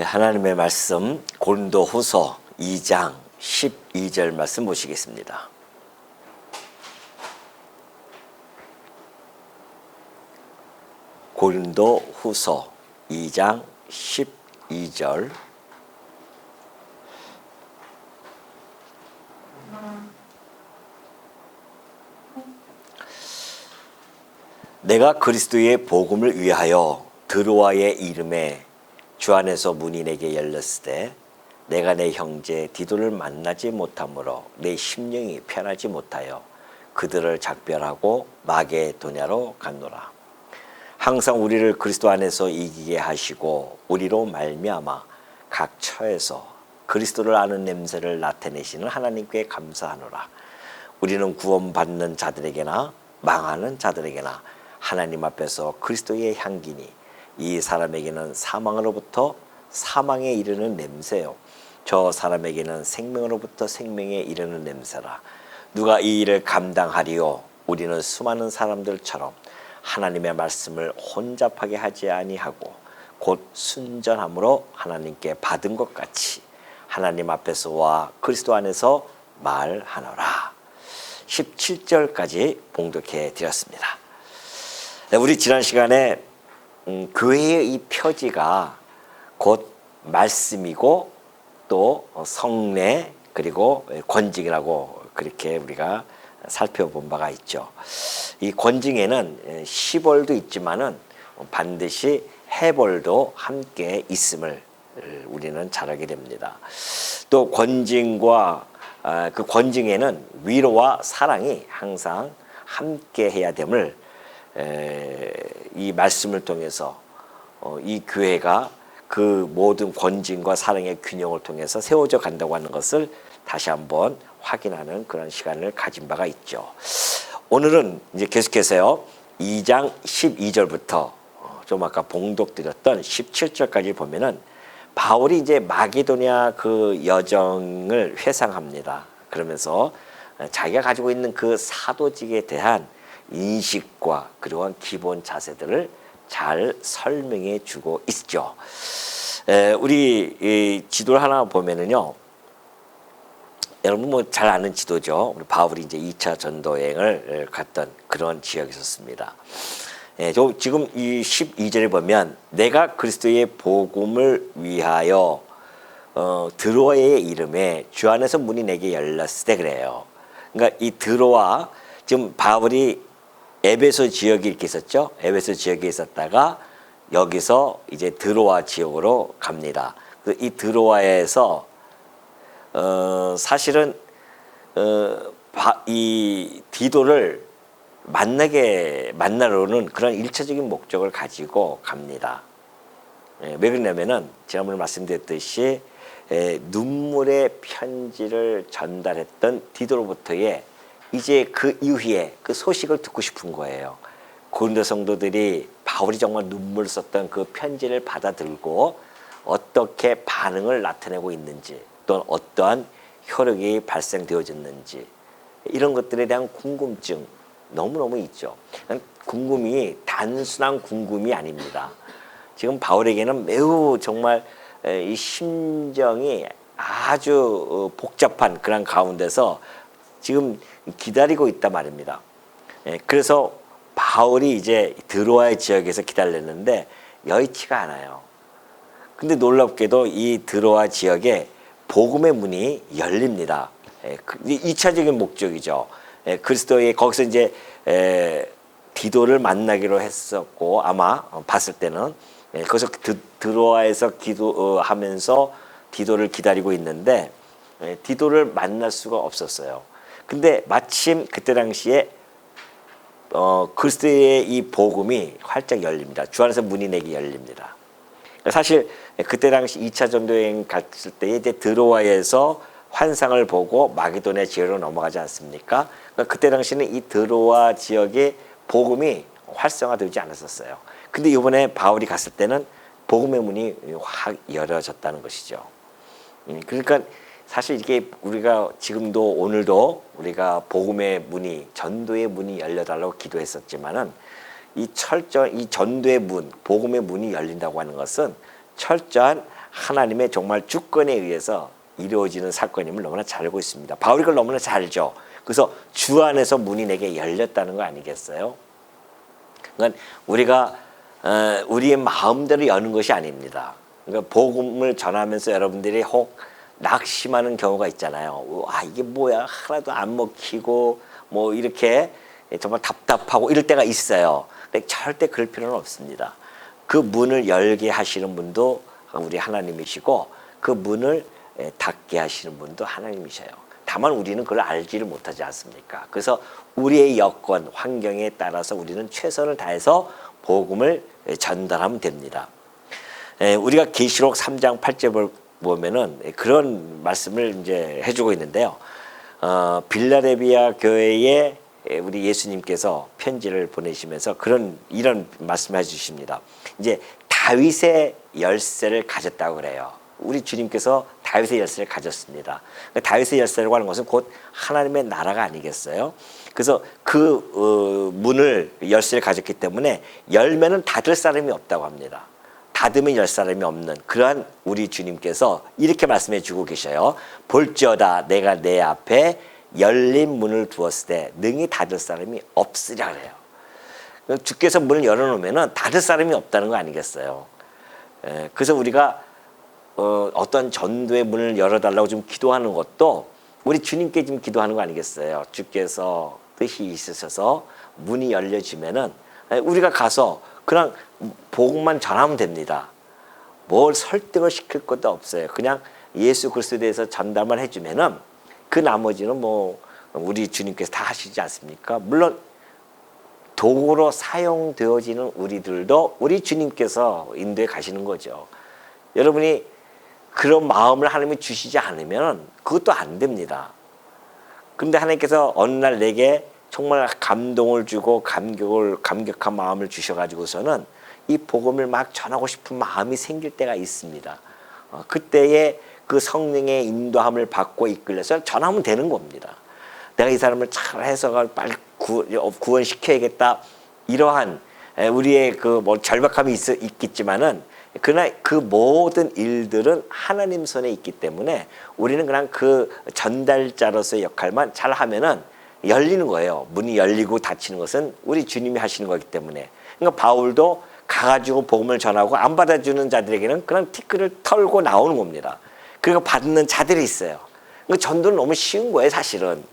하나님의 말씀 고린도후서 2장 12절 말씀 보시겠습니다. 고린도후서 2장 12절. 내가 그리스도의 복음을 위하여 드로아의 이름에 주 안에서 문이 내게 열렸으되 내가 내 형제 디도를 만나지 못하므로 내 심령이 편하지 못하여 그들을 작별하고 마게도냐로 갔노라. 항상 우리를 그리스도 안에서 이기게 하시고 우리로 말미암아 각 처에서 그리스도를 아는 냄새를 나타내시는 하나님께 감사하노라. 우리는 구원받는 자들에게나 망하는 자들에게나 하나님 앞에서 그리스도의 향기니 이 사람에게는 사망으로부터 사망에 이르는 냄새요 저 사람에게는 생명으로부터 생명에 이르는 냄새라. 누가 이 일을 감당하리요? 우리는 수많은 사람들처럼 하나님의 말씀을 혼잡하게 하지 아니하고 곧 순전함으로 하나님께 받은 것 같이 하나님 앞에서와 그리스도 안에서 말하노라. 17절까지 봉독해 드렸습니다. 우리 지난 시간에 교회의 이 표지가 곧 말씀이고 또 성례 그리고 권징이라고 그렇게 우리가 살펴본 바가 있죠. 이 권징에는 시벌도 있지만은 반드시 해벌도 함께 있음을 우리는 잘 알게 됩니다. 또 권징과 그 권징에는 위로와 사랑이 항상 함께 해야 됨을 이 말씀을 통해서 이 교회가 그 모든 권징과 사랑의 균형을 통해서 세워져 간다고 하는 것을 다시 한번 확인하는 그런 시간을 가진 바가 있죠. 오늘은 이제 계속해서요 2장 12절부터 좀 아까 봉독드렸던 17절까지 보면은 바울이 이제 마게도냐 그 여정을 회상합니다. 그러면서 자기가 가지고 있는 그 사도직에 대한 인식과 그러한 기본 자세들을 잘 설명해 주고 있죠. 우리 이 지도를 하나 보면은요, 여러분 뭐 잘 아는 지도죠. 우리 바울이 이제 2차 전도 여행을 갔던 그런 지역이 있었습니다. 지금 이 12절에 보면 내가 그리스도의 복음을 위하여 드로아의 이름에 주 안에서 문이 내게 열렸을 때 그래요. 그러니까 이 드로아 지금 바울이 에베소 지역이 이렇게 있었죠. 에베소 지역에 있었다가 여기서 이제 드로아 지역으로 갑니다. 이 드로아에서 사실은 이 디도를 만나러는 그런 일차적인 목적을 가지고 갑니다. 왜 그러냐면은 지난번에 말씀드렸듯이 눈물의 편지를 전달했던 디도로부터의 이제 그 이후에 그 소식을 듣고 싶은 거예요. 고린도 성도들이 바울이 정말 눈물 썼던 그 편지를 받아들고 어떻게 반응을 나타내고 있는지 또 어떠한 효력이 발생되어졌는지 이런 것들에 대한 궁금증 너무너무 있죠. 궁금이 단순한 궁금이 아닙니다. 지금 바울에게는 매우 정말 이 심정이 아주 복잡한 그런 가운데서 지금 기다리고 있단 말입니다. 그래서 바울이 이제 드로아의 지역에서 기다렸는데 여의치가 않아요. 근데 놀랍게도 이 드로아 지역에 복음의 문이 열립니다. 2차적인 목적이죠. 그리스도의 거기서 이제 디도를 만나기로 했었고 아마 봤을 때는 거기서 드로아에서 기도하면서 디도를 기다리고 있는데 디도를 만날 수가 없었어요. 근데 마침 그때 당시에 그리스도의 이 복음이 활짝 열립니다. 주 안에서 문이 내게 열립니다. 사실 그때 당시 2차 전도 여행 갔을 때 이제 드로아에서 환상을 보고 마게도냐 지역으로 넘어가지 않습니까? 그러니까 그때 당시는 이 드로아 지역의 복음이 활성화되지 않았었어요. 근데 이번에 바울이 갔을 때는 복음의 문이 확 열어졌다는 것이죠. 그러니까 사실 이게 우리가 지금도 오늘도 우리가 복음의 문이 전도의 문이 열려달라고 기도했었지만은 이 전도의 문, 복음의 문이 열린다고 하는 것은 철저한 하나님의 정말 주권에 의해서 이루어지는 사건임을 너무나 잘 알고 있습니다. 바울이 그걸 너무나 잘 알죠. 그래서 주 안에서 문이 내게 열렸다는 거 아니겠어요? 그러니까 우리가 우리의 마음대로 여는 것이 아닙니다. 그러니까 복음을 전하면서 여러분들이 혹 낙심하는 경우가 있잖아요. 와, 이게 뭐야? 하나도 안 먹히고 뭐 이렇게 정말 답답하고 이럴 때가 있어요. 근데 절대 그럴 필요는 없습니다. 그 문을 열게 하시는 분도 우리 하나님이시고 그 문을 닫게 하시는 분도 하나님이셔요. 다만 우리는 그걸 알지를 못하지 않습니까? 그래서 우리의 여건, 환경에 따라서 우리는 최선을 다해서 복음을 전달하면 됩니다. 우리가 계시록 3장 8절을 보면은 그런 말씀을 이제 해주고 있는데요. 빌라델비아 교회에 우리 예수님께서 편지를 보내시면서 이런 말씀을 해주십니다. 이제 다윗의 열쇠를 가졌다고 그래요. 우리 주님께서 다윗의 열쇠를 가졌습니다. 다윗의 열쇠라고 하는 것은 곧 하나님의 나라가 아니겠어요? 그래서 그 문을 열쇠를 가졌기 때문에 열매는 닫을 사람이 없다고 합니다. 닫으면 열 사람이 없는 그러한 우리 주님께서 이렇게 말씀해 주고 계셔요. 볼지어다 내가 내 앞에 열린 문을 두었을 때 능히 닫을 사람이 없으리라 그래요. 주께서 문을 열어놓으면 닫을 사람이 없다는 거 아니겠어요? 그래서 우리가 어떤 전도의 문을 열어달라고 좀 기도하는 것도 우리 주님께 좀 기도하는 거 아니겠어요? 주께서 뜻이 있으셔서 문이 열려지면은 우리가 가서 그냥 복음만 전하면 됩니다. 뭘 설득을 시킬 것도 없어요. 그냥 예수 그리스도에 대해서 전달만 해주면은 그 나머지는 뭐 우리 주님께서 다 하시지 않습니까? 물론 도구로 사용되어지는 우리들도 우리 주님께서 인도에 가시는 거죠. 여러분이 그런 마음을 하나님이 주시지 않으면 그것도 안 됩니다. 그런데 하나님께서 어느 날 내게 정말 감동을 주고 감격한 마음을 주셔가지고서는 이 복음을 막 전하고 싶은 마음이 생길 때가 있습니다. 그때에 그 성령의 인도함을 받고 이끌려서 전하면 되는 겁니다. 내가 이 사람을 잘 해서 빨리 구원시켜야겠다. 이러한 우리의 그 뭐 절박함이 있겠지만은 그러나 그 모든 일들은 하나님 손에 있기 때문에 우리는 그냥 그 전달자로서의 역할만 잘 하면은 열리는 거예요. 문이 열리고 닫히는 것은 우리 주님이 하시는 거기 때문에. 그러니까 바울도 가가지고 복음을 전하고 안 받아주는 자들에게는 그냥 티끌을 털고 나오는 겁니다. 그리고 받는 자들이 있어요. 그러니까 전도는 너무 쉬운 거예요, 사실은.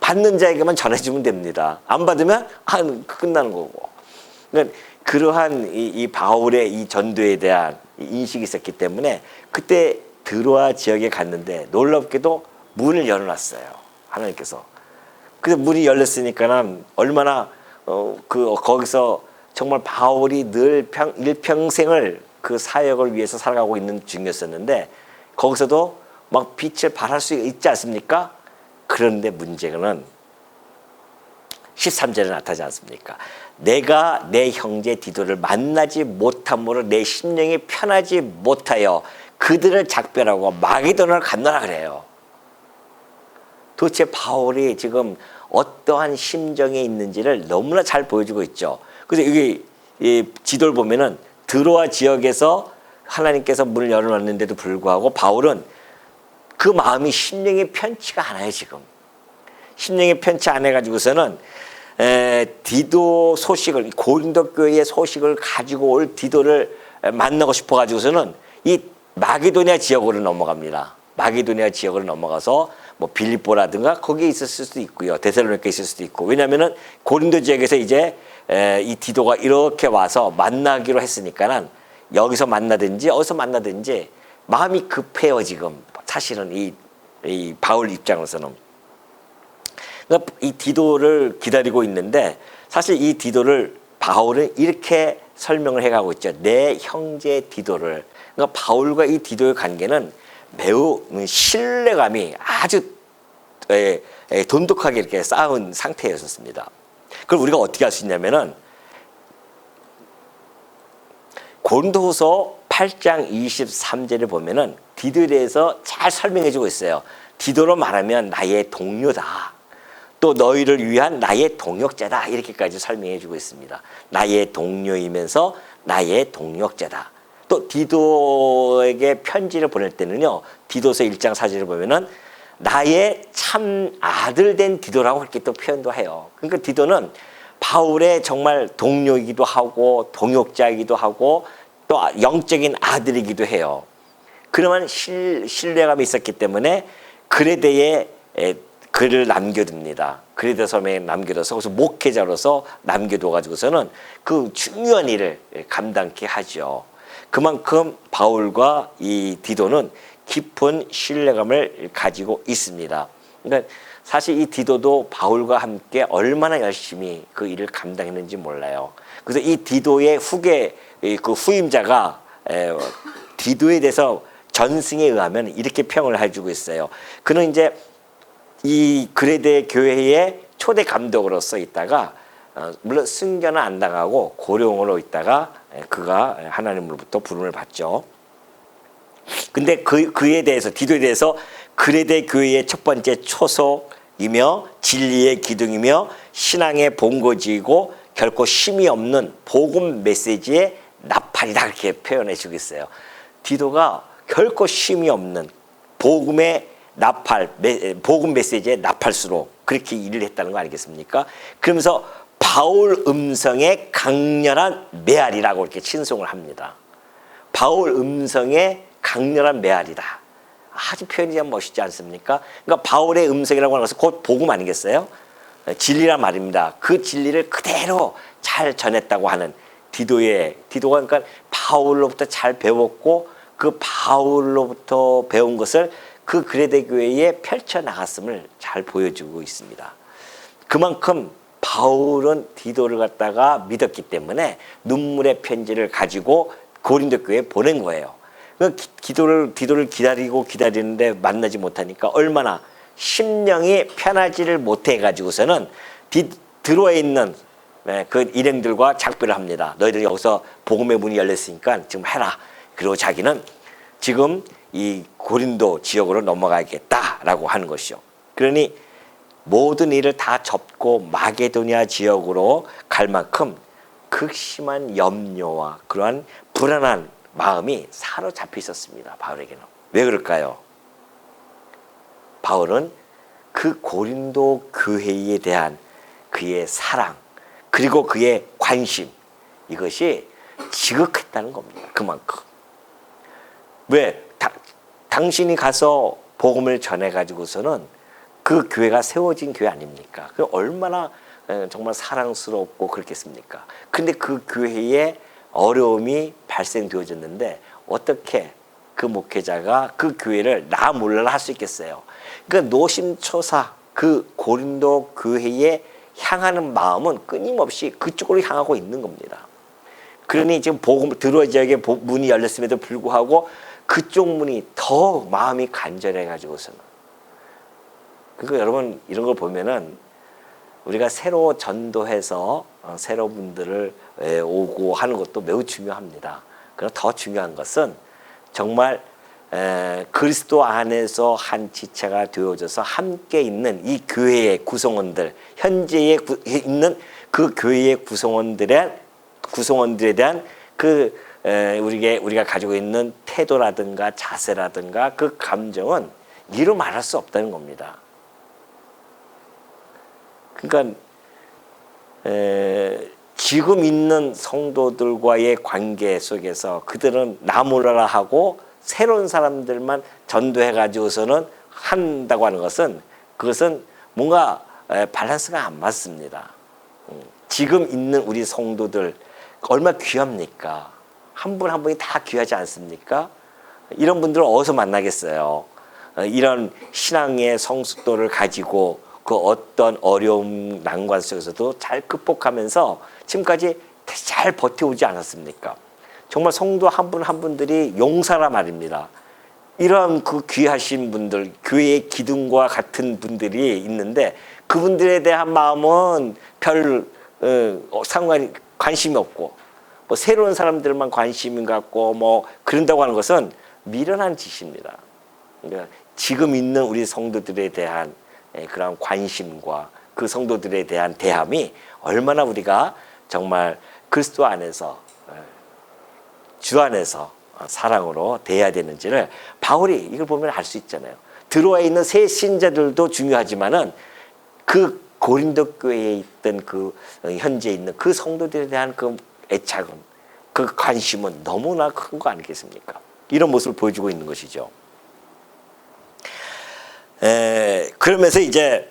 받는 자에게만 전해주면 됩니다. 안 받으면 끝나는 거고. 그러니까 그러한 이 바울의 이 전도에 대한 인식이 있었기 때문에 그때 드로아 지역에 갔는데 놀랍게도 문을 열어놨어요. 하나님께서. 그래서 문이 열렸으니까는 얼마나 거기서 정말 바울이 늘 일평생을 그 사역을 위해서 살아가고 있는 중이었었는데 거기서도 막 빛을 발할 수 있지 않습니까? 그런데 문제는 13절에 나타나지 않습니까? 내가 내 형제 디도를 만나지 못함으로 내 심령이 편하지 못하여 그들을 작별하고 마게도나를 갔노라 그래요. 도대체 바울이 지금 어떠한 심정에 있는지를 너무나 잘 보여주고 있죠. 그래서 여기 이 지도를 보면은 드로아 지역에서 하나님께서 문을 열어놨는데도 불구하고 바울은 그 마음이 심령이 편치가 않아요. 지금 심령이 편치 않아 가지고서는 디도 소식을 고린도 교회의 소식을 가지고 올 디도를 만나고 싶어 가지고서는 이 마게도니아 지역으로 넘어갑니다. 마게도니아 지역으로 넘어가서 뭐 빌립보라든가 거기에 있었을 수도 있고요. 데살로니가에 있을 수도 있고. 왜냐하면은 고린도 지역에서 이제 이 디도가 이렇게 와서 만나기로 했으니까는 여기서 만나든지 어디서 만나든지 마음이 급해요. 지금 사실은 이 바울 입장으로서는. 그러니까 이 디도를 기다리고 있는데 사실 이 디도를 바울은 이렇게 설명을 해가고 있죠. 내 형제 디도를. 그러니까 바울과 이 디도의 관계는 매우 신뢰감이 아주 돈독하게 이렇게 쌓은 상태였었습니다. 그걸 우리가 어떻게 할 수 있냐면은 고린도후서 8장 23절에 보면은 디도에 대해서 잘 설명해주고 있어요. 디도로 말하면 나의 동료다. 또 너희를 위한 나의 동역자다. 이렇게까지 설명해주고 있습니다. 나의 동료이면서 나의 동역자다. 또 또 디도에게 편지를 보낼 때는요, 디도서 1장 4절을 보면은 나의 참 아들 된 디도라고 그렇게 또 표현도 해요. 그러니까 디도는 바울의 정말 동료이기도 하고 동역자이기도 하고 또 영적인 아들이기도 해요. 그러한 신뢰감이 있었기 때문에 그레데에 글을 남겨둡니다. 그레데 섬에 남겨둬서 거기서 목회자로서 남겨둬가지고서는 그 중요한 일을 감당케 하죠. 그만큼 바울과 이 디도는 깊은 신뢰감을 가지고 있습니다. 그러니까 사실 이 디도도 바울과 함께 얼마나 열심히 그 일을 감당했는지 몰라요. 그래서 이 디도의 그 후임자가 디도에 대해서 전승에 의하면 이렇게 평을 해주고 있어요. 그는 이제 이 그레데 교회의 초대 감독으로서 있다가 물론 순교는 안 당하고 고령으로 있다가 그가 하나님으로부터 부름을 받죠. 근데 그에 대해서 디도에 대해서 그레데 교회의 첫 번째 초석이며 진리의 기둥이며 신앙의 본거지이고 결코 쉼이 없는 복음 메시지의 나팔이다 그렇게 표현해 주고 있어요. 디도가 결코 쉼이 없는 복음의 나팔, 복음 메시지의 나팔수로 그렇게 일을 했다는 거 아니겠습니까? 그러면서 바울 음성의 강렬한 메아리라고 이렇게 칭송을 합니다. 바울 음성의 강렬한 메아리다. 아주 표현이 참 멋있지 않습니까? 그러니까 바울의 음성이라고 하는 것은 곧 복음 아니겠어요? 진리란 말입니다. 그 진리를 그대로 잘 전했다고 하는 디도가 그러니까 바울로부터 잘 배웠고 그 바울로부터 배운 것을 그 그레데 교회에 펼쳐나갔음을 잘 보여주고 있습니다. 그만큼 바울은 디도를 갖다가 믿었기 때문에 눈물의 편지를 가지고 고린도 교회에 보낸 거예요. 디도를 기다리는데 만나지 못하니까 얼마나 심령이 편하지를 못해 가지고서는 들어와 있는 그 일행들과 작별을 합니다. 너희들 여기서 복음의 문이 열렸으니까 지금 해라. 그리고 자기는 지금 이 고린도 지역으로 넘어가야겠다라고 하는 것이죠. 그러니 모든 일을 다 접고 마게도니아 지역으로 갈 만큼 극심한 염려와 그러한 불안한 마음이 사로잡혀 있었습니다. 바울에게는. 왜 그럴까요? 바울은 그 고린도 교회에 대한 그의 사랑 그리고 그의 관심 이것이 지극했다는 겁니다. 그만큼. 왜? 당신이 가서 복음을 전해가지고서는 그 교회가 세워진 교회 아닙니까? 그 얼마나 정말 사랑스럽고 그렇겠습니까? 근데 그 교회에 어려움이 발생되어졌는데 어떻게 그 목회자가 그 교회를 나 몰라라 할 수 있겠어요? 그러니까 노심초사 그 고린도 교회에 향하는 마음은 끊임없이 그쪽으로 향하고 있는 겁니다. 그러니 지금 복음 들어와 지역에 문이 열렸음에도 불구하고 그쪽 문이 더 마음이 간절해 가지고서는. 그러니까 여러분 이런 걸 보면은 우리가 새로 전도해서 새로운 분들을 오고 하는 것도 매우 중요합니다. 그러나 더 중요한 것은 정말 그리스도 안에서 한 지체가 되어져서 함께 있는 이 교회의 구성원들, 현재에 있는 그 교회의 구성원들에 대한 그 우리가 가지고 있는 태도라든가 자세라든가 그 감정은 이루 말할 수 없다는 겁니다. 그러니까 지금 있는 성도들과의 관계 속에서 그들은 나 몰라라 하고 새로운 사람들만 전도해 가지고서는 한다고 하는 것은 그것은 뭔가 밸런스가 안 맞습니다. 지금 있는 우리 성도들 얼마나 귀합니까? 한 분 한 분이 다 귀하지 않습니까? 이런 분들을 어디서 만나겠어요? 이런 신앙의 성숙도를 가지고 그 어떤 어려움 난관 속에서도 잘 극복하면서 지금까지 잘 버텨오지 않았습니까? 정말 성도 한 분 한 분들이 용사라 말입니다. 이런 그 귀하신 분들, 교회의 기둥과 같은 분들이 있는데 그분들에 대한 마음은 별 관심이 없고 뭐 새로운 사람들만 관심이 갖고 뭐 그런다고 하는 것은 미련한 짓입니다. 그러니까 지금 있는 우리 성도들에 대한 그런 관심과 그 성도들에 대한 대함이 얼마나 우리가 정말 그리스도 안에서 주 안에서 사랑으로 대해야 되는지를 바울이 이걸 보면 알 수 있잖아요. 들어와 있는 새 신자들도 중요하지만은 그 고린도 교회에 있던 그 현재 있는 그 성도들에 대한 그 애착은, 그 관심은 너무나 큰 거 아니겠습니까? 이런 모습을 보여주고 있는 것이죠. 그러면서 이제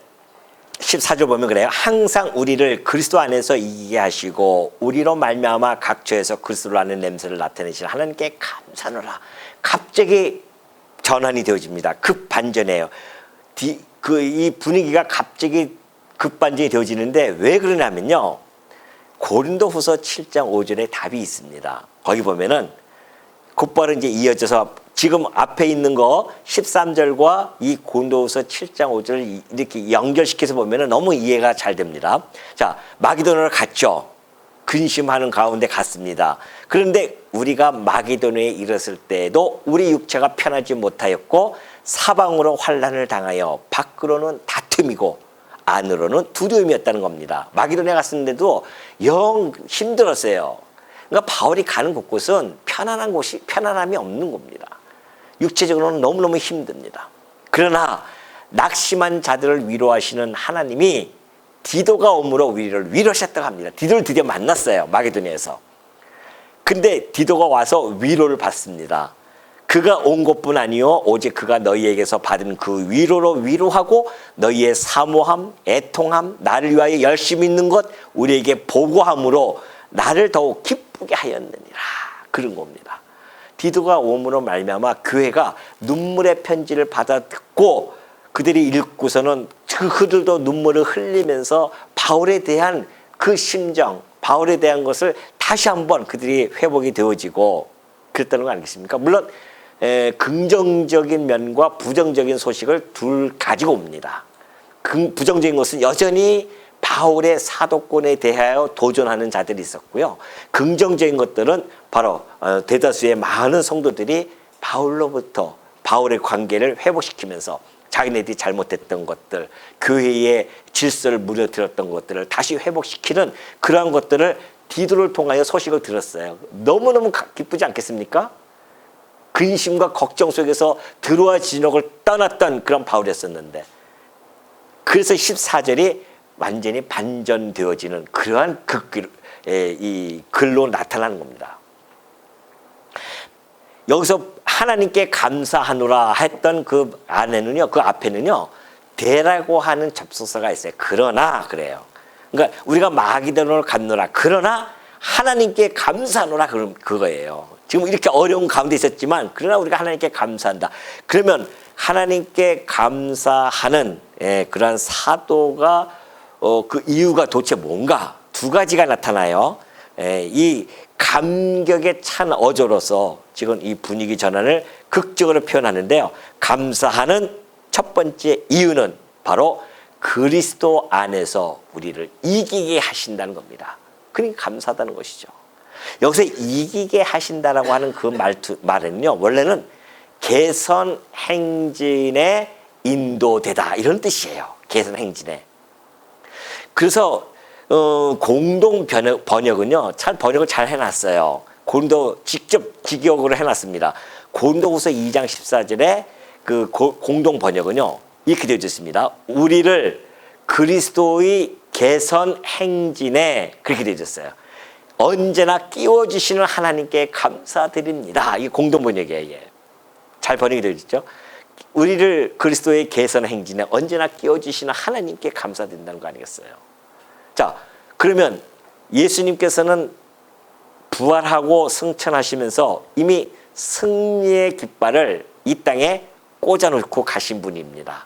14절 보면 그래요. 항상 우리를 그리스도 안에서 이기게 하시고 우리로 말미암아 각처에서 그리스도를 아는 냄새를 나타내시는 하나님께 감사하노라. 갑자기 전환이 되어집니다. 급반전이에요. 이 분위기가 갑자기 급반전이 되어지는데 왜 그러냐면요. 고린도후서 7장 5절에 답이 있습니다. 거기 보면은 곧바로 이제 이어져서 지금 앞에 있는 거 13절과 이 고린도후서 7장 5절을 이렇게 연결시켜서 보면은 너무 이해가 잘 됩니다. 자, 마게도냐로 갔죠. 근심하는 가운데 갔습니다. 그런데 우리가 마게도냐에 이르렀을 때에도 우리 육체가 편하지 못하였고 사방으로 환난을 당하여 밖으로는 다툼이고 안으로는 두려움이었다는 겁니다. 마게도냐 갔었는데도 영 힘들었어요. 그러니까 바울이 가는 곳곳은 편안함이 없는 겁니다. 육체적으로는 너무너무 힘듭니다. 그러나 낙심한 자들을 위로하시는 하나님이 디도가 오므로 우리를 위로하셨다고 합니다. 디도를 드디어 만났어요. 마게도냐에서. 근데 디도가 와서 위로를 받습니다. 그가 온 것뿐 아니요 오직 그가 너희에게서 받은 그 위로로 위로하고 너희의 사모함, 애통함, 나를 위하여 열심히 있는 것 우리에게 보고함으로 나를 더욱 기쁘게 하였느니라. 그런 겁니다. 디도가 오므로 말미암아 교회가 눈물의 편지를 받아 듣고 그들이 읽고서는 그들도 눈물을 흘리면서 바울에 대한 그 심정, 바울에 대한 것을 다시 한번 그들이 회복이 되어지고 그랬다는 거 아니겠습니까? 물론 긍정적인 면과 부정적인 소식을 둘 가지고 옵니다. 부정적인 것은 여전히 바울의 사도권에 대하여 도전하는 자들이 있었고요. 긍정적인 것들은 바로 대다수의 많은 성도들이 바울로부터 바울의 관계를 회복시키면서 자기네들이 잘못했던 것들, 교회의 질서를 무너뜨렸던 것들을 다시 회복시키는 그러한 것들을 디도를 통하여 소식을 들었어요. 너무너무 기쁘지 않겠습니까? 근심과 걱정 속에서 들어와 진옥을 떠났던 그런 바울이었었는데, 그래서 14절이 완전히 반전되어지는 그러한 이 글로 나타나는 겁니다. 여기서 하나님께 감사하노라 했던 그 안에는요, 그 앞에는요, 대라고 하는 접속사가 있어요. 그러나 그래요. 그러니까 우리가 마게도냐로 갔노라. 그러나 하나님께 감사하노라 그거예요. 지금 이렇게 어려운 가운데 있었지만 그러나 우리가 하나님께 감사한다. 그러면 하나님께 감사하는 그러한 사도가 그 이유가 도대체 뭔가 두 가지가 나타나요. 이 감격에 찬 어조로서 지금 이 분위기 전환을 극적으로 표현하는데요. 감사하는 첫 번째 이유는 바로 그리스도 안에서 우리를 이기게 하신다는 겁니다. 그러니까 감사하다는 것이죠. 여기서 이기게 하신다라고 하는 그 말은요, 원래는 개선 행진에 인도되다 이런 뜻이에요. 개선 행진에. 그래서 공동 번역은요, 번역을 잘 해놨어요. 고린도 직접 직역으로 해놨습니다. 고린도후서 2장 14절에 그 공동 번역은요 이렇게 되어 있습니다. 우리를 그리스도의 개선 행진에 그렇게 되어 있어요. 언제나 끼워주시는 하나님께 감사드립니다. 이게 공동 번역이에요. 이게. 잘 번역이 되어 있죠. 우리를 그리스도의 개선 행진에 언제나 끼워주시는 하나님께 감사드린다는 거 아니겠어요? 자, 그러면 예수님께서는 부활하고 승천하시면서 이미 승리의 깃발을 이 땅에 꽂아놓고 가신 분입니다.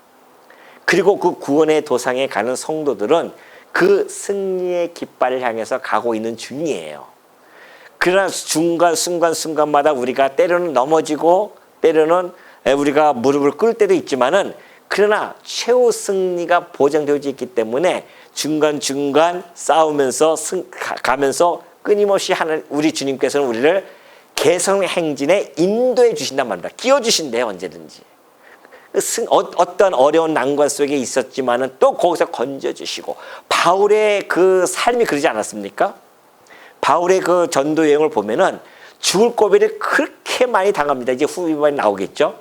그리고 그 구원의 도상에 가는 성도들은 그 승리의 깃발을 향해서 가고 있는 중이에요. 그러나 순간마다 우리가 때로는 넘어지고 때로는 우리가 무릎을 꿇을 때도 있지만은 그러나 최후 승리가 보장되어져 있기 때문에 중간중간 싸우면서 가면서 끊임없이 우리 주님께서는 우리를 개선 행진에 인도해 주신단 말입니다. 끼워주신대요, 언제든지. 어떤 어려운 난관 속에 있었지만은 또 거기서 건져주시고, 바울의 그 삶이 그러지 않았습니까? 바울의 그 전도 여행을 보면은 죽을 고비를 그렇게 그렇게 많이 당합니다. 이제 후반에 나오겠죠.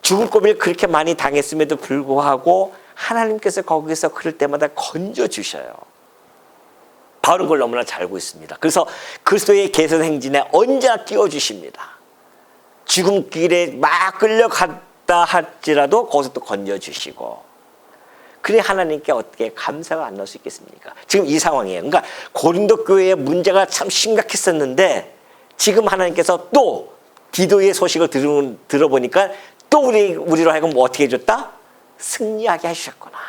죽을 고비를 그렇게 많이 당했음에도 불구하고 하나님께서 거기서 그럴 때마다 건져주셔요. 바울은 그걸 너무나 잘 알고 있습니다. 그래서 그리스도의 개선 행진에 언제나 띄워주십니다. 죽음 길에 막 끌려갔다 할지라도 거기서 또 건져주시고, 그래 하나님께 어떻게 감사가 안 나올 수 있겠습니까? 지금 이 상황이에요. 그러니까 고린도 교회의 문제가 참 심각했었는데 지금 하나님께서 또 디도의 소식을 들어보니까 또 우리로 하여금 뭐 어떻게 해줬다? 승리하게 해주셨구나.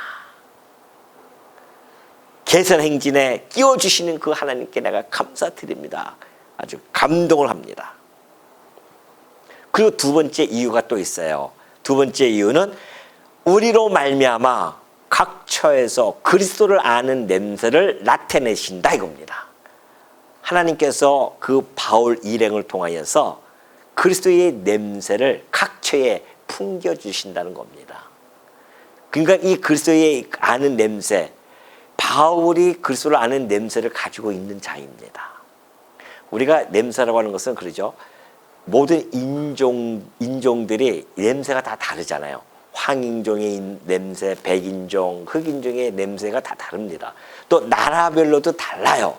개선 행진에 끼워주시는 그 하나님께 내가 감사드립니다. 아주 감동을 합니다. 그리고 두 번째 이유가 또 있어요. 두 번째 이유는 우리로 말미암아 각 처에서 그리스도를 아는 냄새를 나타내신다 이겁니다. 하나님께서 그 바울 일행을 통하여서 그리스도의 냄새를 각 처에 풍겨주신다는 겁니다. 그러니까 이 그리스도의 아는 냄새, 바울이 그리스도를 아는 냄새를 가지고 있는 자입니다. 우리가 냄새라고 하는 것은 그러죠. 모든 인종들이 냄새가 다 다르잖아요. 황인종의 냄새, 백인종, 흑인종의 냄새가 다 다릅니다. 또 나라별로도 달라요.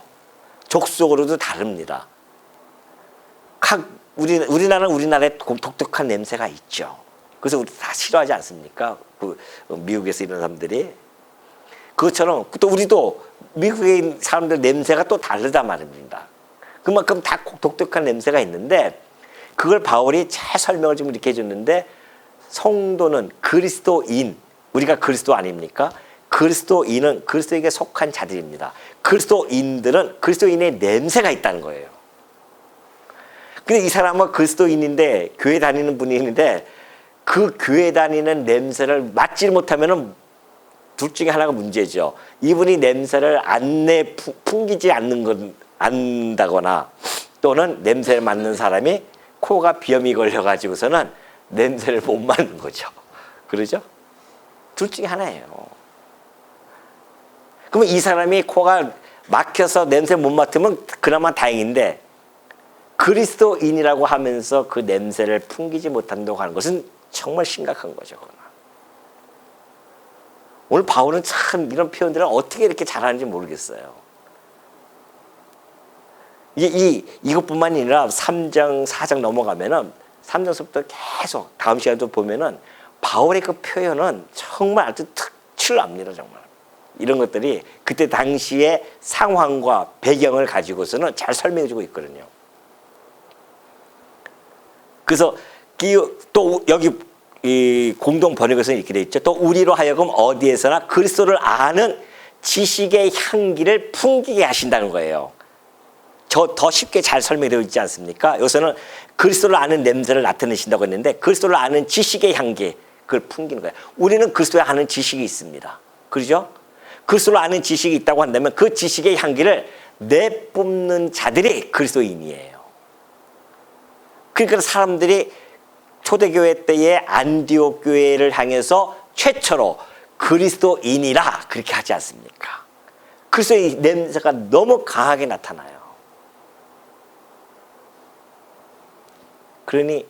족속으로도 다릅니다. 우리나라는 우리나라의 독특한 냄새가 있죠. 그래서 우리 다 싫어하지 않습니까? 미국에서 이런 사람들이. 그것처럼 또 우리도 미국의 사람들 냄새가 또 다르단 말입니다. 그만큼 다 독특한 냄새가 있는데 그걸 바울이 잘 설명을 좀 이렇게 해줬는데, 성도는 그리스도인, 우리가 그리스도 아닙니까? 그리스도인은 그리스도에게 속한 자들입니다. 그리스도인들은 그리스도인의 냄새가 있다는 거예요. 근데 이 사람은 그리스도인인데 교회 다니는 분이 있는데 그 교회 다니는 냄새를 맡지 못하면은 둘 중에 하나가 문제죠. 이분이 냄새를 풍기지 않는다거나 또는 냄새를 맡는 사람이 코가 비염이 걸려가지고서는 냄새를 못 맡는 거죠. 그러죠? 둘 중에 하나예요. 그러면 이 사람이 코가 막혀서 냄새 못 맡으면 그나마 다행인데 그리스도인이라고 하면서 그 냄새를 풍기지 못한다고 하는 것은 정말 심각한 거죠. 오늘 바울은 참 이런 표현들을 어떻게 이렇게 잘하는지 모르겠어요. 이것뿐만 아니라 3장, 4장 넘어가면은 3장서부터 계속 다음 시간도 보면은 바울의 그 표현은 정말 아주 특출납니다. 정말. 이런 것들이 그때 당시의 상황과 배경을 가지고서는 잘 설명해주고 있거든요. 그래서 또 여기 이 공동 번역에서는 이렇게 돼 있죠. 또 우리로 하여금 어디에서나 그리스도를 아는 지식의 향기를 풍기게 하신다는 거예요. 더 쉽게 잘 설명되어 있지 않습니까? 여기서는 그리스도를 아는 냄새를 나타내신다고 했는데 그리스도를 아는 지식의 향기, 그걸 풍기는 거예요. 우리는 그리스도를 아는 지식이 있습니다. 그렇죠? 그리스도를 아는 지식이 있다고 한다면 그 지식의 향기를 내뿜는 자들이 그리스도인이에요. 그러니까 사람들이 초대교회 때의 안디옥 교회를 향해서 최초로 그리스도인이라 그렇게 하지 않습니까? 그리스도의 냄새가 너무 강하게 나타나요. 그러니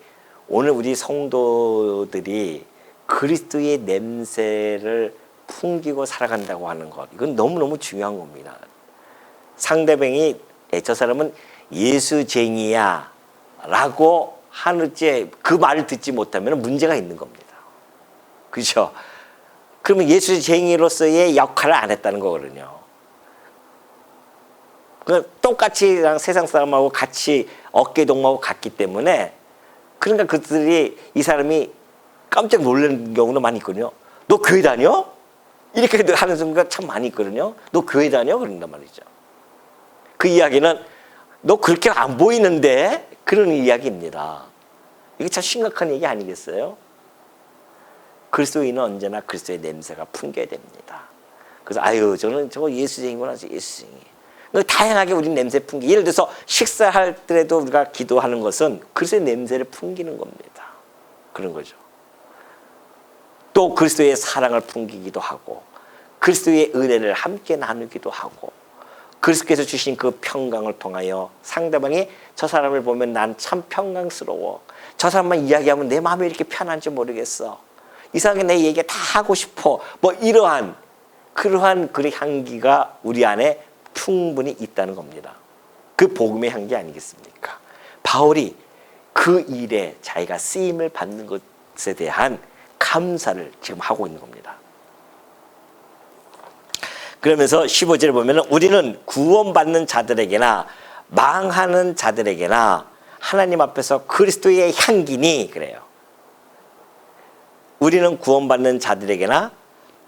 오늘 우리 성도들이 그리스도의 냄새를 풍기고 살아간다고 하는 것, 이건 너무너무 중요한 겁니다. 상대방이 저 사람은 예수쟁이야 라고 하는지 그 말을 듣지 못하면 문제가 있는 겁니다. 그렇죠? 그러면 예수쟁이로서의 역할을 안 했다는 거거든요. 똑같이 세상 사람하고 같이 어깨동무하고 같기 때문에 그러니까 그들이 이 사람이 깜짝 놀라는 경우도 많이 있거든요. 너 교회 다녀? 이렇게 하는 순간 참 많이 있거든요. 너 교회 다녀? 그런단 말이죠. 그 이야기는 너 그렇게 안 보이는데 그런 이야기입니다. 이게 참 심각한 얘기 아니겠어요? 그리스도인은 언제나 그리스도의 냄새가 풍겨야 됩니다. 그래서 아유 저는 저거 예수쟁이구나, 예수쟁이. 다양하게 우리 냄새 풍기. 예를 들어서 식사할 때도 우리가 기도하는 것은 그리스도의 냄새를 풍기는 겁니다. 그런 거죠. 또 그리스도의 사랑을 풍기기도 하고 그리스도의 은혜를 함께 나누기도 하고 그리스도께서 주신 그 평강을 통하여 상대방이 저 사람을 보면 난 참 평강스러워. 저 사람만 이야기하면 내 마음이 이렇게 편한지 모르겠어. 이상하게 내 얘기 다 하고 싶어. 뭐 그러한 그 향기가 우리 안에 충분히 있다는 겁니다. 그 복음의 향기 아니겠습니까? 바울이 그 일에 자기가 쓰임을 받는 것에 대한 감사를 지금 하고 있는 겁니다. 그러면서 15절에 보면 우리는 구원받는 자들에게나 망하는 자들에게나 하나님 앞에서 그리스도의 향기니 그래요. 우리는 구원받는 자들에게나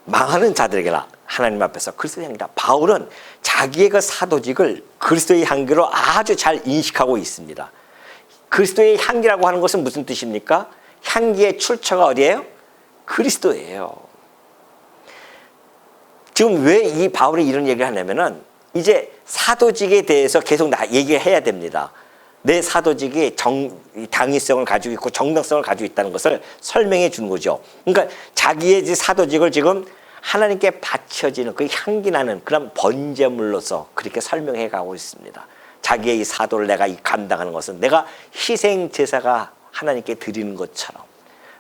망하는 자들에게나 하나님 앞에서 그리스도의 향기다. 바울은 자기의 그 사도직을 그리스도의 향기로 아주 잘 인식하고 있습니다. 그리스도의 향기라고 하는 것은 무슨 뜻입니까? 향기의 출처가 어디예요? 그리스도예요. 지금 왜 이 바울이 이런 얘기를 하냐면은 이제 사도직에 대해서 계속 얘기를 해야 됩니다. 내 사도직이 당위성을 가지고 있고 정당성을 가지고 있다는 것을 설명해 주는 거죠. 그러니까 자기의 사도직을 지금 하나님께 바쳐지는 그 향기나는 그런 번제물로서 그렇게 설명해 가고 있습니다. 자기의 이 사도를 내가 감당하는 것은 내가 희생 제사가 하나님께 드리는 것처럼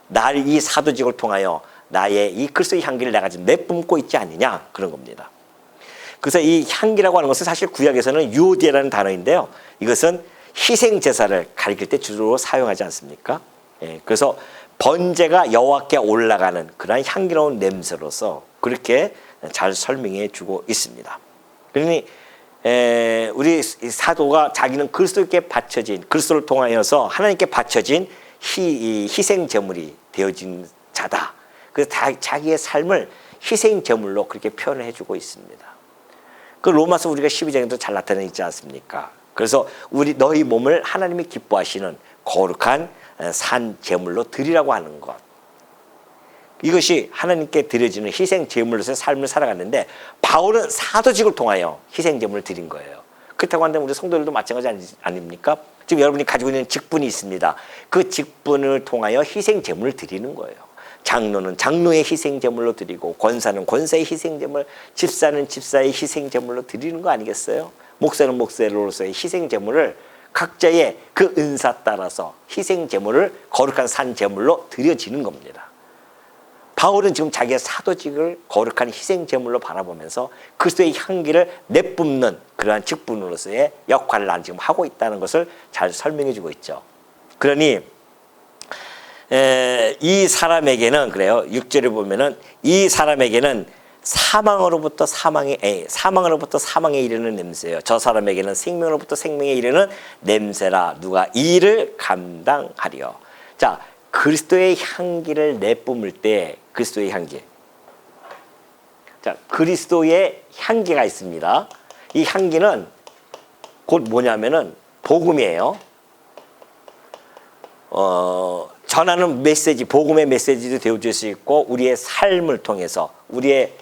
나를 이 사도직을 통하여 나의 이 그리스도의 향기를 내가 지금 내뿜고 있지 않느냐 그런 겁니다. 그래서 이 향기라고 하는 것은 사실 구약에서는 유오디라는 단어인데요. 이것은 희생 제사를 가리킬 때 주로 사용하지 않습니까? 예, 그래서 번제가 여호와께 올라가는 그런 향기로운 냄새로서 그렇게 잘 설명해 주고 있습니다. 그러니 우리 사도가 자기는 그리스도께 바쳐진 그리스도를 통하여서 하나님께 바쳐진 희생 제물이 되어진 자다. 그래서 자기의 삶을 희생 제물로 그렇게 표현해 주고 있습니다. 그 로마서 우리가 12장에도 잘 나타나 있지 않습니까? 그래서 너희 몸을 하나님이 기뻐하시는 거룩한 산 제물로 드리라고 하는 것. 이것이 하나님께 드려지는 희생 제물로서의 삶을 살아갔는데 바울은 사도직을 통하여 희생 제물을 드린 거예요. 그렇다고 한다면 우리 성도들도 마찬가지 아닙니까? 지금 여러분이 가지고 있는 직분이 있습니다. 그 직분을 통하여 희생 제물을 드리는 거예요. 장로는 장로의 희생 제물로 드리고 권사는 권사의 희생 제물, 집사는 집사의 희생 제물로 드리는 거 아니겠어요? 목사는 목사로서의 희생 제물을 각자의 그 은사 따라서 희생 제물을 거룩한 산 제물로 드려지는 겁니다. 바울은 지금 자기의 사도직을 거룩한 희생 제물로 바라보면서 그리스도의 향기를 내뿜는 그러한 직분으로서의 역할을 난 지금 하고 있다는 것을 잘 설명해 주고 있죠. 그러니 이 사람에게는 그래요. 6절에 보면은 이 사람에게는 사망으로부터 사망에 이르는 냄새예요. 저 사람에게는 생명으로부터 생명에 이르는 냄새라 누가 이 일을 감당하리요. 자, 그리스도의 향기를 내뿜을 때 그리스도의 향기. 자, 그리스도의 향기가 있습니다. 이 향기는 곧 뭐냐면은 복음이에요. 전하는 메시지, 복음의 메시지도 되어줄 수 있고 우리의 삶을 통해서 우리의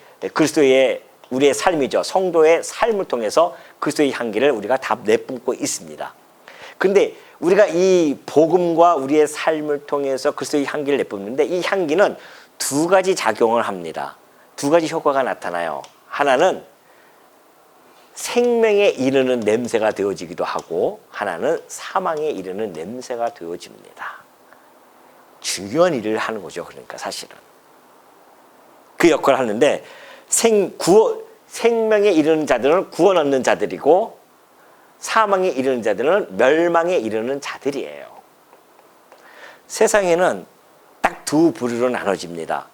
삶이죠. 성도의 삶을 통해서 그리스도의 향기를 우리가 다 내뿜고 있습니다. 그런데 우리가 이 복음과 우리의 삶을 통해서 그리스도의 향기를 내뿜는데 이 향기는 두 가지 작용을 합니다. 두 가지 효과가 나타나요. 하나는 생명에 이르는 냄새가 되어지기도 하고 하나는 사망에 이르는 냄새가 되어집니다. 중요한 일을 하는 거죠. 그러니까 사실은 그 역할을 하는데 생명에 이르는 자들은 구원 얻는 자들이고 사망에 이르는 자들은 멸망에 이르는 자들이에요. 세상에는 딱 두 부류로 나눠집니다.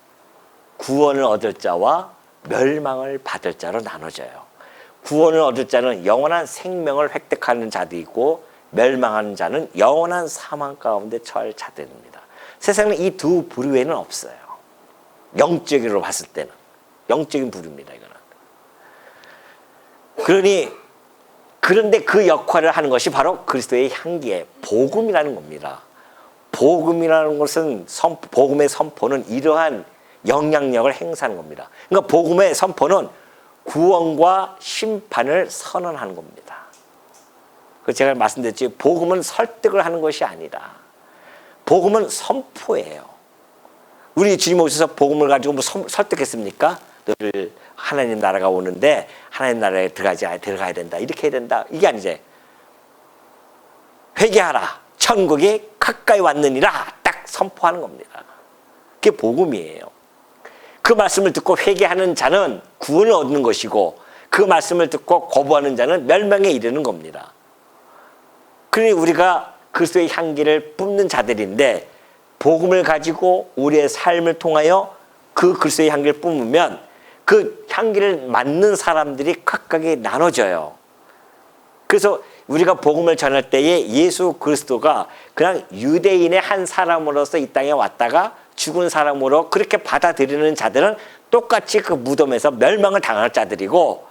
구원을 얻을 자와 멸망을 받을 자로 나눠져요. 구원을 얻을 자는 영원한 생명을 획득하는 자들이고 멸망하는 자는 영원한 사망 가운데 처할 자들입니다. 세상에 이 두 부류에는 없어요. 영적으로 봤을 때는 영적인 부류입니다. 이거는. 그런데 그 역할을 하는 것이 바로 그리스도의 향기의 복음이라는 겁니다. 복음이라는 것은 복음의 선포는 이러한 영향력을 행사하는 겁니다. 그러니까 복음의 선포는 구원과 심판을 선언하는 겁니다. 제가 말씀드렸지 복음은 설득을 하는 것이 아니라 복음은 선포예요. 우리 주님 오셔서 복음을 가지고 뭐 설득했습니까? 너를 하나님 나라가 오는데 하나님 나라에 들어가야 된다. 이렇게 해야 된다. 이게 아니지. 회개하라. 천국이 가까이 왔느니라. 딱 선포하는 겁니다. 그게 복음이에요. 그 말씀을 듣고 회개하는 자는 구원을 얻는 것이고 그 말씀을 듣고 거부하는 자는 멸망에 이르는 겁니다. 그러니 우리가 그리스도의 향기를 뿜는 자들인데 복음을 가지고 우리의 삶을 통하여 그 그리스도의 향기를 뿜으면 그 향기를 맡는 사람들이 각각이 나눠져요. 그래서 우리가 복음을 전할 때에 예수 그리스도가 그냥 유대인의 한 사람으로서 이 땅에 왔다가 죽은 사람으로 그렇게 받아들이는 자들은 똑같이 그 무덤에서 멸망을 당할 자들이고,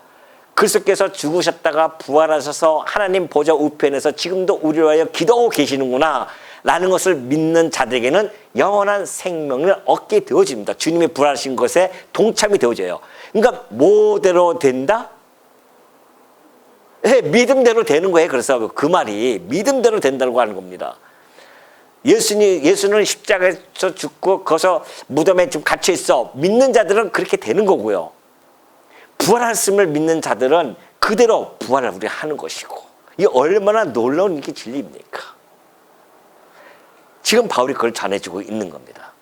그리스도께서 죽으셨다가 부활하셔서 하나님 보좌 우편에서 지금도 우리를 위하여 기도하고 계시는구나 라는 것을 믿는 자들에게는 영원한 생명을 얻게 되어집니다. 주님이 부활하신 것에 동참이 되어져요. 그러니까 뭐대로 된다? 네, 믿음대로 되는 거예요. 그래서 그 말이 믿음대로 된다고 하는 겁니다. 예수는 십자가에서 죽고 거기서 무덤에 좀 갇혀 있어. 믿는 자들은 그렇게 되는 거고요. 부활하심을 믿는 자들은 그대로 부활을 우리가 하는 것이고, 이게 얼마나 놀라운 이게 진리입니까? 지금 바울이 그걸 전해주고 있는 겁니다.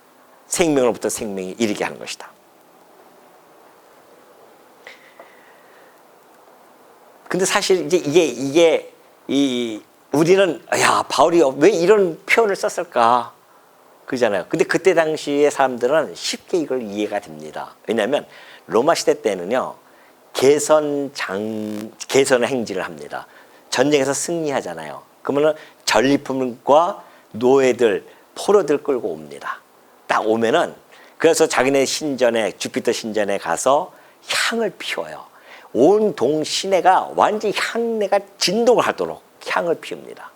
생명으로부터 생명이 이르게 하는 것이다. 근데 사실 이제 우리는 야, 바울이 왜 이런 표현을 썼을까? 그러잖아요. 근데 그때 당시의 사람들은 쉽게 이걸 이해가 됩니다. 왜냐하면 로마 시대 때는요, 개선 행진을 합니다. 전쟁에서 승리하잖아요. 그러면은 전리품과 노예들, 포로들 끌고 옵니다. 딱 오면은 그래서 자기네 신전에, 주피터 신전에 가서 향을 피워요. 온 동 시내가 완전히 향내가 진동을 하도록 향을 피웁니다.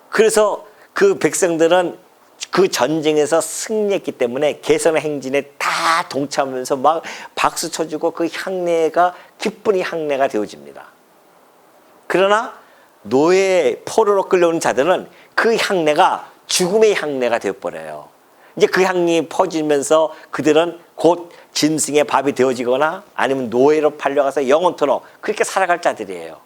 그래서 그 백성들은 그 전쟁에서 승리했기 때문에 개선의 행진에 다 동참하면서 막 박수 쳐주고 그 향내가 기쁨의 향내가 되어집니다. 그러나 노예 포로로 끌려오는 자들은 그 향내가 죽음의 향내가 되어버려요. 이제 그 향이 퍼지면서 그들은 곧 짐승의 밥이 되어지거나 아니면 노예로 팔려가서 영원토록 그렇게 살아갈 자들이에요.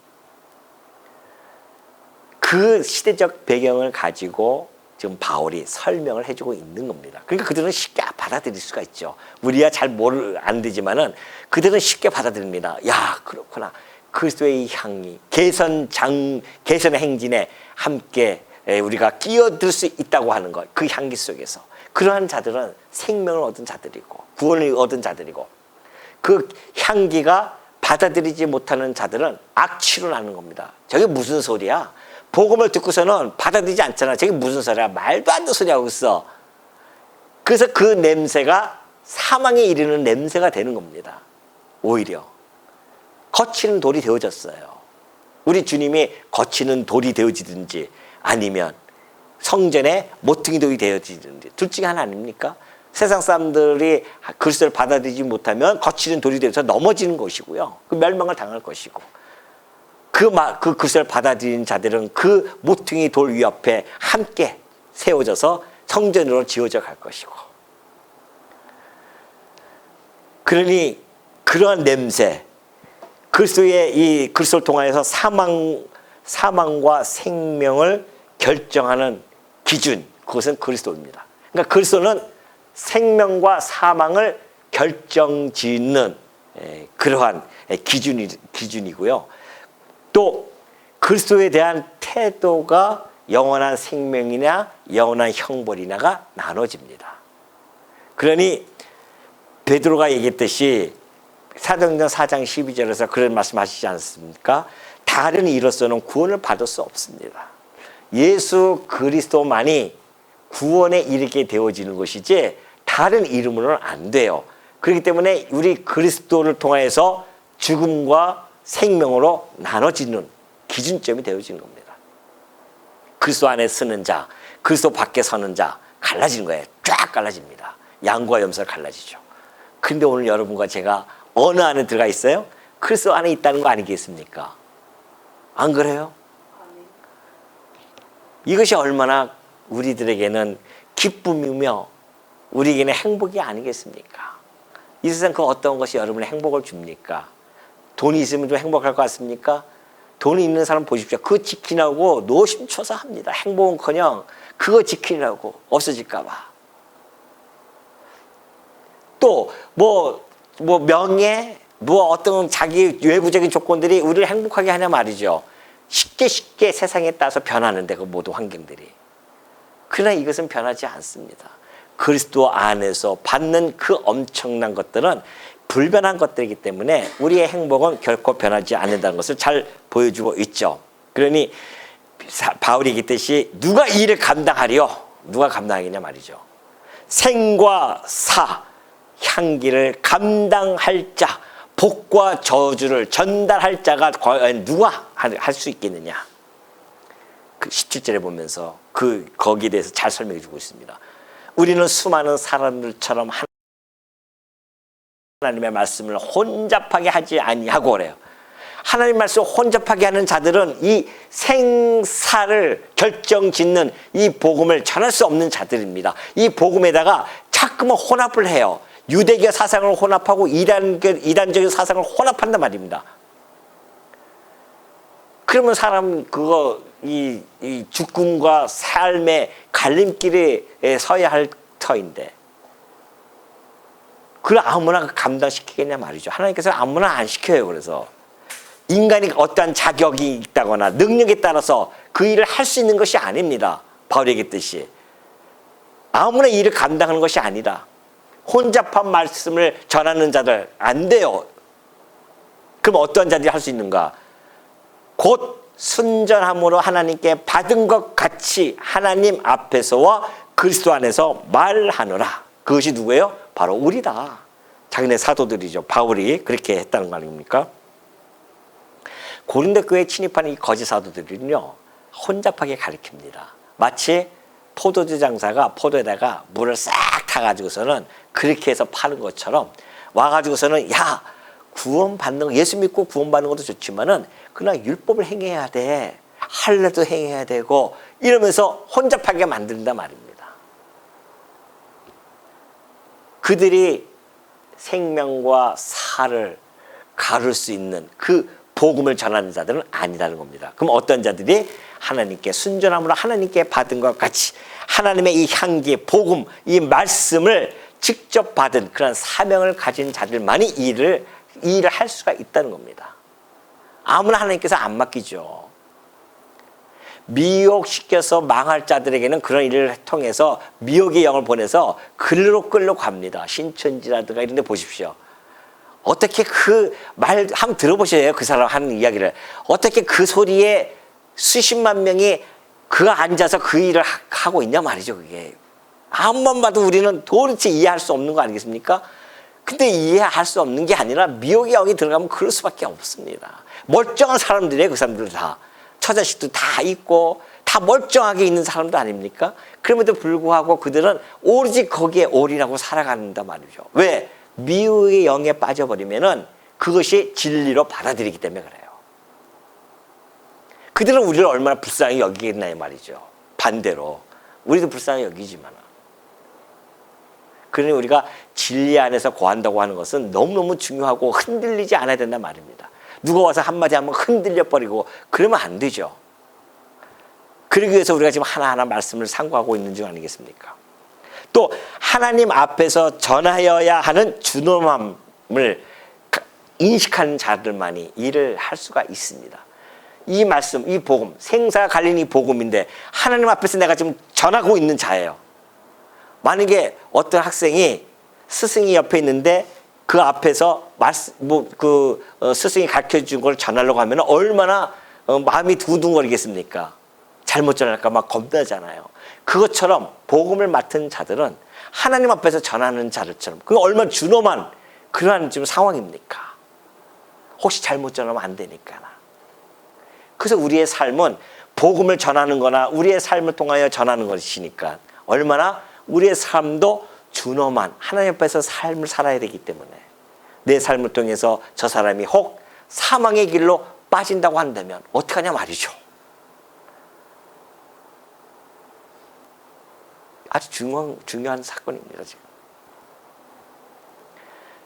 그 시대적 배경을 가지고 지금 바울이 설명을 해주고 있는 겁니다. 그러니까 그들은 쉽게 받아들일 수가 있죠. 우리야 잘 안 되지만은 그들은 쉽게 받아들입니다. 야, 그렇구나. 그리스도의 향이 개선의 행진에 함께 우리가 끼어들 수 있다고 하는 것, 그 향기 속에서 그러한 자들은 생명을 얻은 자들이고 구원을 얻은 자들이고, 그 향기가 받아들이지 못하는 자들은 악취로 나는 겁니다. 저게 무슨 소리야? 복음을 듣고서는 받아들이지 않잖아. 저게 무슨 소리야? 말도 안 되는 소리 하고 있어. 그래서 그 냄새가 사망에 이르는 냄새가 되는 겁니다. 오히려 거치는 돌이 되어졌어요. 우리 주님이 거치는 돌이 되어지든지 아니면 성전에 모퉁이 돌이 되어지든지 둘 중에 하나 아닙니까? 세상 사람들이 그리스도를 받아들이지 못하면 거치는 돌이 되어서 넘어지는 것이고요. 그 멸망을 당할 것이고, 그 그리스도를 받아들인 자들은 그 모퉁이 돌 위 앞에 함께 세워져서 성전으로 지어져 갈 것이고, 그러니 그러한 냄새, 그리스도를 통하여서 사망과 생명을 결정하는 기준, 그것은 그리스도입니다. 그러니까 그리스도는 생명과 사망을 결정짓는 그러한 기준이고요. 또 그리스도에 대한 태도가 영원한 생명이냐 영원한 형벌이냐가 나눠집니다. 그러니 베드로가 얘기했듯이 사도행전 4장 12절에서 그런 말씀하시지 않습니까? 다른 이로서는 구원을 받을 수 없습니다. 예수 그리스도만이 구원에 이르게 되어지는 것이지 다른 이름으로는 안 돼요. 그렇기 때문에 우리 그리스도를 통해서 죽음과 생명으로 나눠지는 기준점이 되어지는 겁니다. 그리스도 안에 서는 자, 그리스도 밖에 서는 자 갈라지는 거예요. 쫙 갈라집니다. 양과 염소가 갈라지죠. 근데 오늘 여러분과 제가 어느 안에 들어가 있어요? 그리스도 안에 있다는 거 아니겠습니까? 안 그래요? 이것이 얼마나 우리들에게는 기쁨이며 우리에게는 행복이 아니겠습니까? 이 세상 그 어떤 것이 여러분의 행복을 줍니까? 돈이 있으면 좀 행복할 것 같습니까? 돈이 있는 사람 보십시오. 그거 지키려고 노심초사합니다. 행복은커녕 그거 지키려고 없어질까 봐. 또 뭐 명예, 뭐 어떤 자기 외부적인 조건들이 우리를 행복하게 하냐 말이죠. 쉽게 세상에 따라서 변하는데 그 모든 환경들이. 그러나 이것은 변하지 않습니다. 그리스도 안에서 받는 그 엄청난 것들은 불변한 것들이기 때문에 우리의 행복은 결코 변하지 않는다는 것을 잘 보여주고 있죠. 그러니 바울이 얘기했듯이 누가 이 일을 감당하리요? 누가 감당하겠냐 말이죠. 생과 사, 향기를 감당할 자, 복과 저주를 전달할 자가 과연 누가 할 수 있겠느냐? 그 17절에 보면서 거기에 대해서 잘 설명해 주고 있습니다. 우리는 수많은 사람들처럼 하나님의 말씀을 혼잡하게 하지 아니하고 그래요. 하나님 말씀을 혼잡하게 하는 자들은 이 생사를 결정짓는 이 복음을 전할 수 없는 자들입니다. 이 복음에다가 자꾸만 혼합을 해요. 유대교 사상을 혼합하고 이단적인 사상을 혼합한단 말입니다. 그러면 사람 이 죽음과 삶의 갈림길에 서야 할 터인데 그걸 아무나 감당시키겠냐 말이죠. 하나님께서 아무나 안 시켜요. 그래서 인간이 어떠한 자격이 있다거나 능력에 따라서 그 일을 할 수 있는 것이 아닙니다. 바울이 얘기했듯이 아무나 이 일을 감당하는 것이 아니다. 혼잡한 말씀을 전하는 자들 안 돼요. 그럼 어떠한 자들이 할 수 있는가? 곧 순전함으로 하나님께 받은 것 같이 하나님 앞에서와 그리스도 안에서 말하노라. 그것이 누구예요? 바로 우리다. 자기네 사도들이죠. 바울이 그렇게 했다는 거 아닙니까? 고린도 교회에 침입하는 이 거짓 사도들은요, 혼잡하게 가르칩니다. 마치 포도주 장사가 포도에다가 물을 싹 타가지고서는 그렇게 해서 파는 것처럼 와가지고서는 야, 구원받는 거, 예수 믿고 구원받는 것도 좋지만은 그냥 율법을 행해야 돼. 할례도 행해야 되고 이러면서 혼잡하게 만든단 말입니다. 그들이 생명과 살을 가를 수 있는 그 복음을 전하는 자들은 아니라는 겁니다. 그럼 어떤 자들이 하나님께 순전함으로 하나님께 받은 것 같이 하나님의 이 향기, 복음, 이 말씀을 직접 받은 그런 사명을 가진 자들만이 이 일을 할 수가 있다는 겁니다. 아무나 하나님께서 안 맡기죠. 미혹시켜서 망할 자들에게는 그런 일을 통해서 미혹의 영을 보내서 글로 끌고 갑니다. 신천지라든가 이런 데 보십시오. 어떻게 그 말 한번 들어보셔야 그 사람 하는 이야기를. 어떻게 그 소리에 수십만 명이 앉아서 그 일을 하고 있냐 말이죠. 그게 아무만 봐도 우리는 도대체 이해할 수 없는 거 아니겠습니까? 근데 이해할 수 없는 게 아니라 미혹의 영이 들어가면 그럴 수밖에 없습니다. 멀쩡한 사람들이에요. 그 사람들 다 처자식도 다 있고 다 멀쩡하게 있는 사람도 아닙니까? 그럼에도 불구하고 그들은 오로지 거기에 올인하고 살아간단 말이죠. 왜? 미혹의 영에 빠져버리면은 그것이 진리로 받아들이기 때문에 그래요. 그들은 우리를 얼마나 불쌍히 여기겠나요 말이죠. 반대로 우리도 불쌍히 여기지만 그러니 우리가 진리 안에서 거한다고 하는 것은 너무너무 중요하고 흔들리지 않아야 된단 말입니다. 누가 와서 한마디 하면 흔들려 버리고 그러면 안 되죠. 그러기 위해서 우리가 지금 하나하나 말씀을 상고하고 있는 중 아니겠습니까? 또 하나님 앞에서 전하여야 하는 준엄함을 인식하는 자들만이 일을 할 수가 있습니다. 이 말씀, 이 복음, 생사가 갈린 이 복음인데 하나님 앞에서 내가 지금 전하고 있는 자예요. 만약에 어떤 학생이 스승이 옆에 있는데 그 앞에서 스승이 가르쳐준 걸 전하려고 하면 얼마나 마음이 두둥거리겠습니까? 잘못 전할까 막 겁나잖아요. 그것처럼 복음을 맡은 자들은 하나님 앞에서 전하는 자들처럼 그거 얼마나 준엄한 그러한 지금 상황입니까? 혹시 잘못 전하면 안 되니까. 그래서 우리의 삶은 복음을 전하는 거나 우리의 삶을 통하여 전하는 것이니까 얼마나 우리의 삶도 준엄한 하나님 앞에서 삶을 살아야 되기 때문에 내 삶을 통해서 저 사람이 혹 사망의 길로 빠진다고 한다면 어떡하냐 말이죠. 아주 중요한 사건입니다. 지금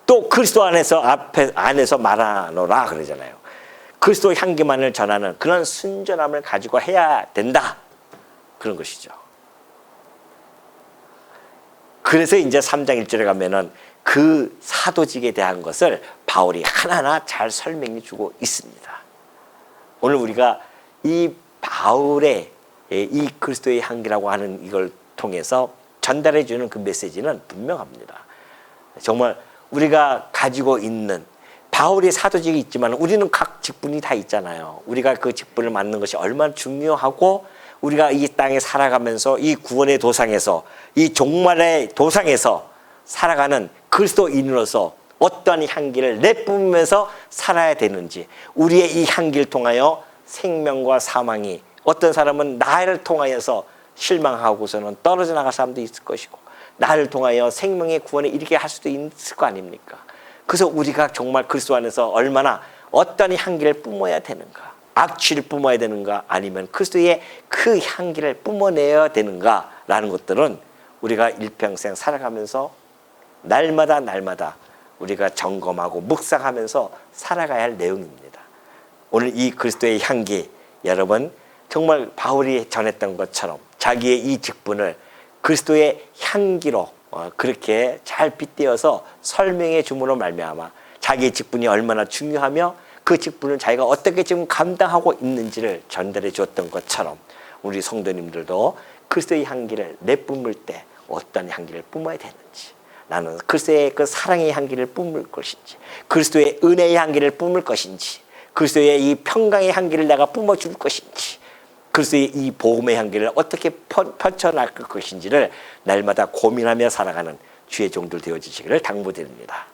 또 그리스도 안에서 말하노라 그러잖아요. 그리스도 향기만을 전하는 그런 순전함을 가지고 해야 된다. 그런 것이죠. 그래서 이제 3장 1절에 가면은 그 사도직에 대한 것을 바울이 하나하나 잘 설명해 주고 있습니다. 오늘 우리가 이 바울의 이 그리스도의 향기라고 하는 이걸 통해서 전달해 주는 그 메시지는 분명합니다. 정말 우리가 가지고 있는 바울의 사도직이 있지만 우리는 각 직분이 다 있잖아요. 우리가 그 직분을 맡는 것이 얼마나 중요하고 우리가 이 땅에 살아가면서 이 구원의 도상에서 이 종말의 도상에서 살아가는 그리스도인으로서 어떠한 향기를 내뿜으면서 살아야 되는지, 우리의 이 향기를 통하여 생명과 사망이, 어떤 사람은 나를 통하여서 실망하고서는 떨어져 나갈 사람도 있을 것이고 나를 통하여 생명의 구원에 이르게 할 수도 있을 거 아닙니까? 그래서 우리가 정말 그리스도 안에서 얼마나 어떤 향기를 뿜어야 되는가, 악취를 뿜어야 되는가, 아니면 그리스도의 그 향기를 뿜어내야 되는가라는 것들은 우리가 일평생 살아가면서 날마다 우리가 점검하고 묵상하면서 살아가야 할 내용입니다. 오늘 이 그리스도의 향기, 여러분 정말 바울이 전했던 것처럼 자기의 이 직분을 그리스도의 향기로 그렇게 잘 빗대어서 설명해 줌으로 말미암아 자기의 직분이 얼마나 중요하며 그 직분을 자기가 어떻게 지금 감당하고 있는지를 전달해 주었던 것처럼 우리 성도님들도 그리스도의 향기를 내뿜을 때 어떤 향기를 뿜어야 되는지, 나는 그리스도의 그 사랑의 향기를 뿜을 것인지, 그리스도의 은혜의 향기를 뿜을 것인지, 그리스도의 이 평강의 향기를 내가 뿜어줄 것인지, 그리스도의 이 복음의 향기를 어떻게 펼쳐나갈 것인지를 날마다 고민하며 살아가는 주의 종들 되어주시기를 당부드립니다.